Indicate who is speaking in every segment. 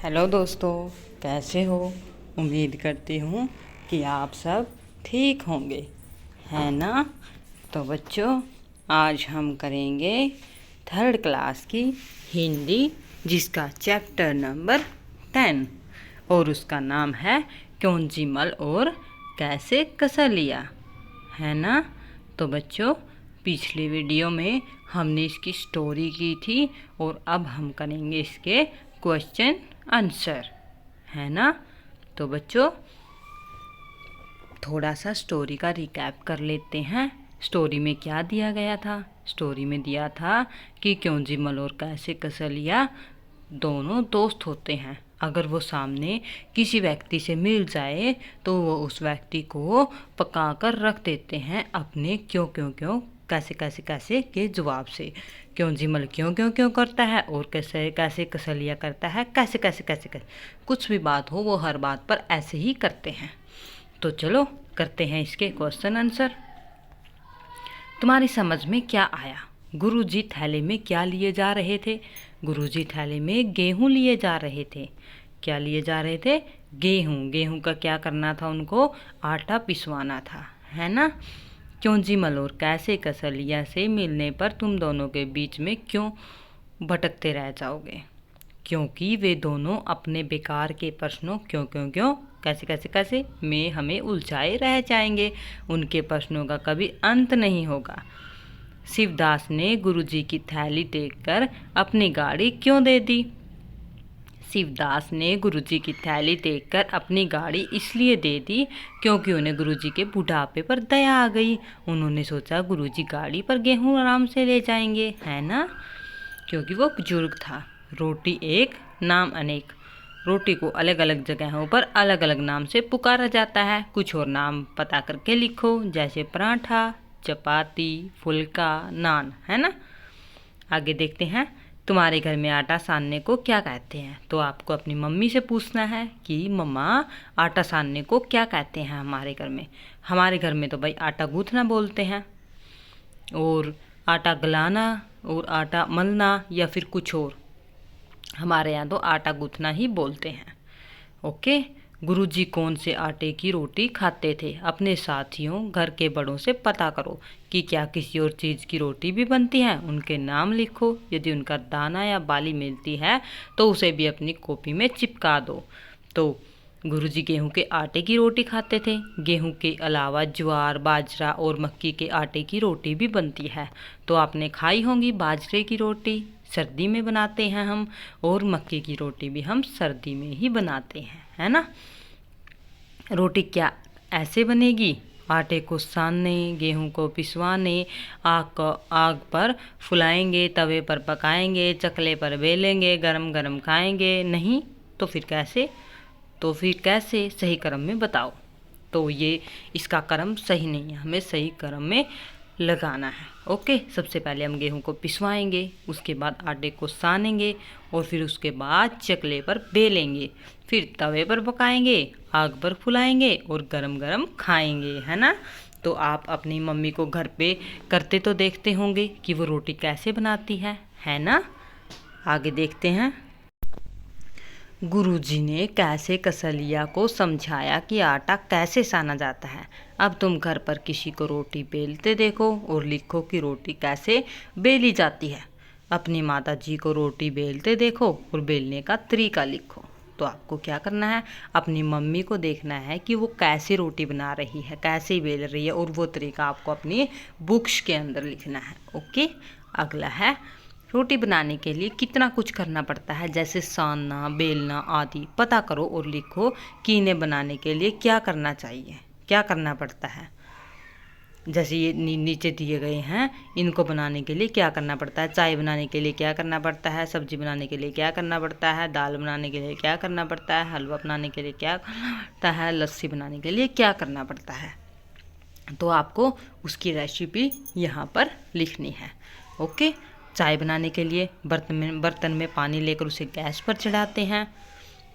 Speaker 1: Hello दोस्तों, कैसे हो। उम्मीद करती हूँ कि आप सब ठीक होंगे, है ना। तो बच्चों, आज हम करेंगे थर्ड क्लास की हिंदी, जिसका चैप्टर नंबर 10 और उसका नाम है क्योंजी मल और कैसे कसलिया, है ना। तो बच्चों, पिछली वीडियो में हमने इसकी स्टोरी की थी और अब हम करेंगे इसके क्वेश्चन आंसर, है ना। तो बच्चों, थोड़ा सा स्टोरी का रिकैप कर लेते हैं। स्टोरी में क्या दिया गया था। स्टोरी में दिया था कि क्योंजी मल और कैसे कसलिया दोनों दोस्त होते हैं। अगर वो सामने किसी व्यक्ति से मिल जाए तो वो उस व्यक्ति को पका कर रख देते हैं अपने क्यों क्यों क्यों कैसे कैसे कैसे के जवाब से। क्योंजी मल क्यों क्यों क्यों करता है और कैसे कैसे कसलिया करता है कैसे कैसे कैसे कैसे। कुछ भी बात हो वो हर बात पर ऐसे ही करते हैं। तो चलो करते हैं इसके क्वेश्चन आंसर। तुम्हारी समझ में क्या आया। गुरुजी थैले में क्या लिए जा रहे थे। गुरुजी थैले में गेहूं लिए जा रहे थे। क्या लिए जा रहे थे। गेहूं। गेहूं का क्या करना था उनको, आटा पिसवाना था, है ना। क्योंजी मल और कैसे कसलिया से मिलने पर तुम दोनों के बीच में क्यों भटकते रह जाओगे। क्योंकि वे दोनों अपने बेकार के प्रश्नों क्यों क्यों क्यों कैसे कैसे कैसे में हमें उलझाए रह जाएंगे। उनके प्रश्नों का कभी अंत नहीं होगा। शिवदास ने गुरुजी की थैली देखकर अपनी गाड़ी क्यों दे दी। शिवदास ने गुरुजी की थैली देखकर अपनी गाड़ी इसलिए दे दी क्योंकि उन्हें गुरुजी के बुढ़ापे पर दया आ गई। उन्होंने सोचा गुरुजी गाड़ी पर गेहूं आराम से ले जाएंगे, है ना, क्योंकि वो बुजुर्ग था। रोटी एक नाम अनेक। रोटी को अलग अलग जगहों पर अलग अलग नाम से पुकारा जाता है। कुछ और नाम पता करके लिखो, जैसे पराठा, चपाती, फुल्का, नान, है ना। आगे देखते हैं। तुम्हारे घर में आटा सानने को क्या कहते हैं। तो आपको अपनी मम्मी से पूछना है कि मम्मा, आटा सानने को क्या कहते हैं हमारे घर में। हमारे घर में तो भाई आटा गूंथना बोलते हैं, और आटा गलाना और आटा मलना या फिर कुछ और। हमारे यहाँ तो आटा गूंथना ही बोलते हैं। ओके। गुरुजी कौन से आटे की रोटी खाते थे। अपने साथियों, घर के बड़ों से पता करो कि क्या किसी और चीज़ की रोटी भी बनती है। उनके नाम लिखो। यदि उनका दाना या बाली मिलती है तो उसे भी अपनी कॉपी में चिपका दो। तो गुरुजी गेहूं के आटे की रोटी खाते थे। गेहूं के अलावा ज्वार, बाजरा और मक्की के आटे की रोटी भी बनती है। तो आपने खाई होंगी बाजरे की रोटी, सर्दी में बनाते हैं हम, और मक्की की रोटी भी हम सर्दी में ही बनाते हैं, है ना। रोटी क्या ऐसे बनेगी। आटे को सानने, गेहूं को पिसवाने, आग पर फुलाएंगे, तवे पर पकाएंगे, चकले पर बेलेंगे, गरम गरम खाएंगे। नहीं तो फिर कैसे। सही क्रम में बताओ। तो ये इसका क्रम सही नहीं है, हमें सही क्रम में लगाना है। ओके। सबसे पहले हम गेहूं को पिसवाएंगे, उसके बाद आटे को सानेंगे, और फिर उसके बाद चकले पर बेलेंगे, फिर तवे पर पकाएंगे, आग पर फुलाएंगे और गरम गरम खाएंगे, है ना। तो आप अपनी मम्मी को घर पे करते तो देखते होंगे कि वो रोटी कैसे बनाती है ना। आगे देखते हैं। गुरुजी ने कैसे कसलिया को समझाया कि आटा कैसे साना जाता है। अब तुम घर पर किसी को रोटी बेलते देखो और लिखो कि रोटी कैसे बेली जाती है। अपनी माता जी को रोटी बेलते देखो और बेलने का तरीका लिखो। तो आपको क्या करना है, अपनी मम्मी को देखना है कि वो कैसे रोटी बना रही है, कैसे बेल रही है, और वो तरीका आपको अपनी बुक्स के अंदर लिखना है। ओके। अगला है, रोटी बनाने के लिए कितना कुछ करना पड़ता है, जैसे सानना, बेलना आदि पता करो और लिखो कि इन्हें बनाने के लिए क्या करना चाहिए, क्या करना पड़ता है। जैसे ये नीचे दिए गए हैं, इनको बनाने के लिए क्या करना पड़ता है। चाय बनाने के लिए क्या करना पड़ता है, सब्जी बनाने के लिए क्या करना पड़ता है, दाल बनाने के लिए क्या करना पड़ता है, हलवा बनाने के लिए क्या करना पड़ता है, लस्सी बनाने के लिए क्या करना पड़ता है। तो आपको उसकी रेसिपी यहाँ पर लिखनी है। ओके। चाय बनाने के लिए बर्तन में पानी लेकर उसे गैस पर चढ़ाते हैं।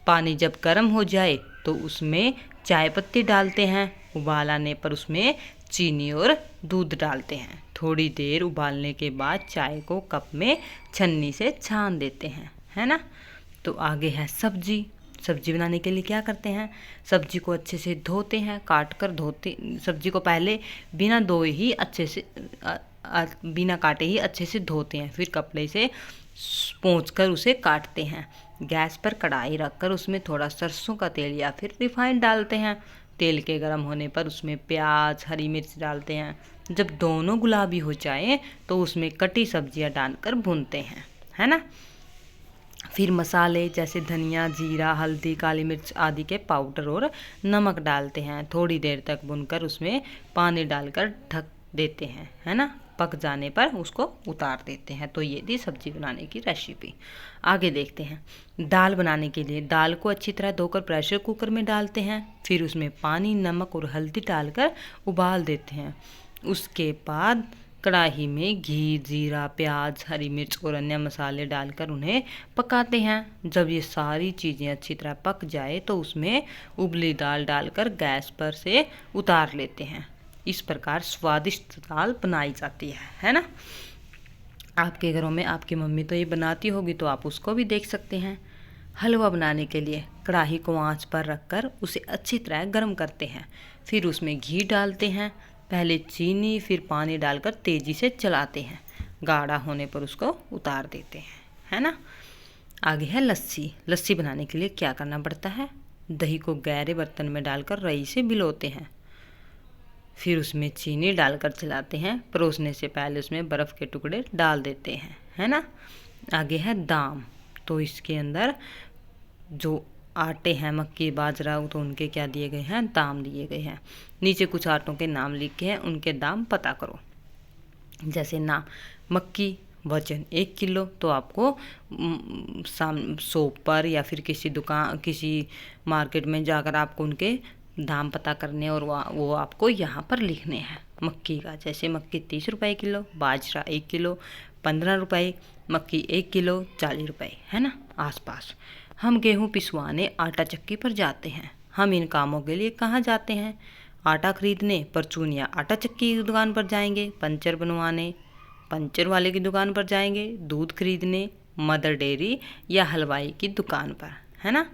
Speaker 1: पानी जब गर्म हो जाए तो उसमें चाय पत्ती डालते हैं। उबाल आने पर उसमें चीनी और दूध डालते हैं। थोड़ी देर उबालने के बाद चाय को कप में छन्नी से छान देते हैं, है ना। तो आगे है सब्जी। सब्जी बनाने के लिए क्या करते हैं, सब्जी को अच्छे से धोते हैं, काट कर धोते, सब्जी को पहले बिना धोए ही अच्छे से बिना काटे ही अच्छे से धोते हैं, फिर कपड़े से पोंछकर उसे काटते हैं। गैस पर कढ़ाई रखकर उसमें थोड़ा सरसों का तेल या फिर रिफाइंड डालते हैं। तेल के गर्म होने पर उसमें प्याज, हरी मिर्च डालते हैं। जब दोनों गुलाबी हो जाए तो उसमें कटी सब्जियां डालकर भूनते हैं, है ना। फिर मसाले जैसे धनिया, जीरा, हल्दी, काली मिर्च आदि के पाउडर और नमक डालते हैं। थोड़ी देर तक भूनकर उसमें पानी डालकर ढक देते हैं, है ना। पक जाने पर उसको उतार देते हैं। तो ये थी सब्जी बनाने की रेसिपी। आगे देखते हैं। दाल बनाने के लिए दाल को अच्छी तरह धोकर प्रेशर कुकर में डालते हैं, फिर उसमें पानी, नमक और हल्दी डालकर उबाल देते हैं। उसके बाद कढ़ाई में घी, जीरा, प्याज, हरी मिर्च और अन्य मसाले डालकर उन्हें पकाते हैं। जब ये सारी चीज़ें अच्छी तरह पक जाए तो उसमें उबली दाल डालकर गैस पर से उतार लेते हैं। इस प्रकार स्वादिष्ट दाल बनाई जाती है ना। आपके घरों में आपकी मम्मी तो ये बनाती होगी, तो आप उसको भी देख सकते हैं। हलवा बनाने के लिए कढ़ाई को आंच पर रखकर उसे अच्छी तरह गर्म करते हैं, फिर उसमें घी डालते हैं, पहले चीनी फिर पानी डालकर तेज़ी से चलाते हैं। गाढ़ा होने पर उसको उतार देते हैं, है ना। आगे है लस्सी। लस्सी बनाने के लिए क्या करना पड़ता है, दही को गहरे बर्तन में डालकर रई से भिगोते हैं, फिर उसमें चीनी डालकर चलाते हैं। परोसने से पहले उसमें बर्फ़ के टुकड़े डाल देते हैं, है ना। आगे है दाम। तो इसके अंदर जो आटे हैं, मक्की, बाजरा, तो उनके क्या दिए गए हैं, दाम दिए गए हैं। नीचे कुछ आटों के नाम लिखे हैं, उनके दाम पता करो। जैसे नाम, मक्की वजन 1 किलो, तो आपको शॉप पर या फिर किसी दुकान, किसी मार्केट में जाकर आपको उनके दाम पता करने और वो आपको यहाँ पर लिखने हैं। मक्की का जैसे मक्की 30 रुपये किलो, बाजरा 1 किलो 15 रुपये, मक्की 1 किलो 40 रुपये, है ना, आसपास। हम गेहूँ पिसवाने आटा चक्की पर जाते हैं। हम इन कामों के लिए कहाँ जाते हैं, आटा खरीदने परचून या आटा चक्की की दुकान पर जाएंगे, पंचर बनवाने पंचर वाले की दुकान पर जाएंगे, दूध खरीदने मदर डेयरी या हलवाई की दुकान पर, है ना।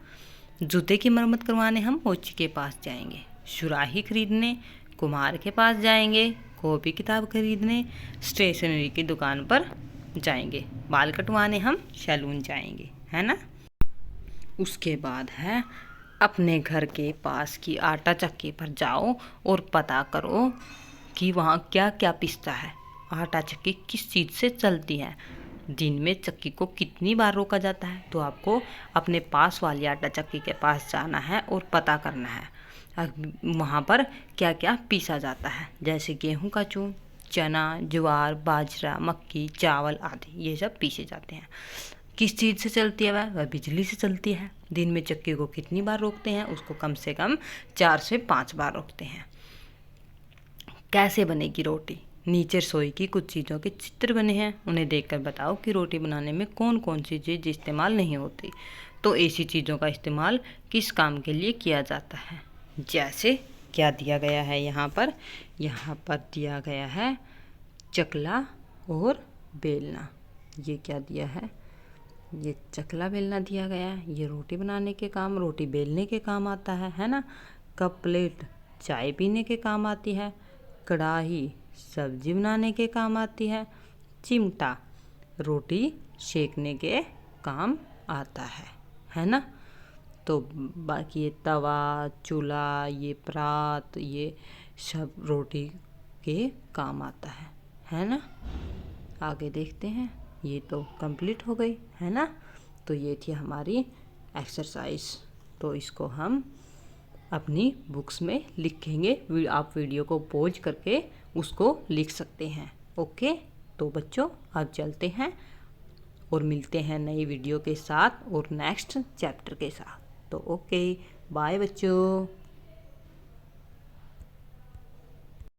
Speaker 1: जूते की मरम्मत करवाने हम मोची के पास जाएंगे, सुराही खरीदने कुम्हार के पास जाएंगे, कॉपी किताब खरीदने स्टेशनरी की दुकान पर जाएंगे, बाल कटवाने हम सैलून जाएंगे, है ना। उसके बाद है अपने घर के पास की आटा चक्की पर जाओ और पता करो कि वहाँ क्या क्या पिसता है, आटा चक्की किस चीज़ से चलती है, दिन में चक्की को कितनी बार रोका जाता है। तो आपको अपने पास वाली आटा चक्की के पास जाना है और पता करना है वहाँ पर क्या क्या पीसा जाता है, जैसे गेहूं का चूर्ण, चना, ज्वार, बाजरा, मक्की, चावल आदि, ये सब पीसे जाते हैं। किस चीज़ से चलती है वह बिजली से चलती है। दिन में चक्की को कितनी बार रोकते हैं, उसको कम से कम 4 से 5 बार रोकते हैं। कैसे बनेगी रोटी, नीचे रसोई की कुछ चीज़ों के चित्र बने हैं, उन्हें देखकर बताओ कि रोटी बनाने में कौन कौन सी चीज़ इस्तेमाल नहीं होती। तो ऐसी चीज़ों का इस्तेमाल किस काम के लिए किया जाता है, जैसे क्या दिया गया है यहाँ पर दिया गया है चकला और बेलना। ये क्या दिया है, ये चकला बेलना दिया गया है, ये रोटी बनाने के काम, रोटी बेलने के काम आता है ना। कप प्लेट चाय पीने के काम आती है, कढ़ाई सब्जी बनाने के काम आती है, चिमटा रोटी सेकने के काम आता है ना। तो बाकी ये तवा, चूल्हा, ये परात, ये सब रोटी के काम आता है ना। आगे देखते हैं, ये तो कंप्लीट हो गई, है ना। तो ये थी हमारी एक्सरसाइज, तो इसको हम अपनी बुक्स में लिखेंगे। आप वीडियो को पॉज करके उसको लिख सकते हैं। ओके, तो बच्चों अब चलते हैं और मिलते हैं नई वीडियो के साथ और नेक्स्ट चैप्टर के साथ। तो ओके, बाय बच्चों।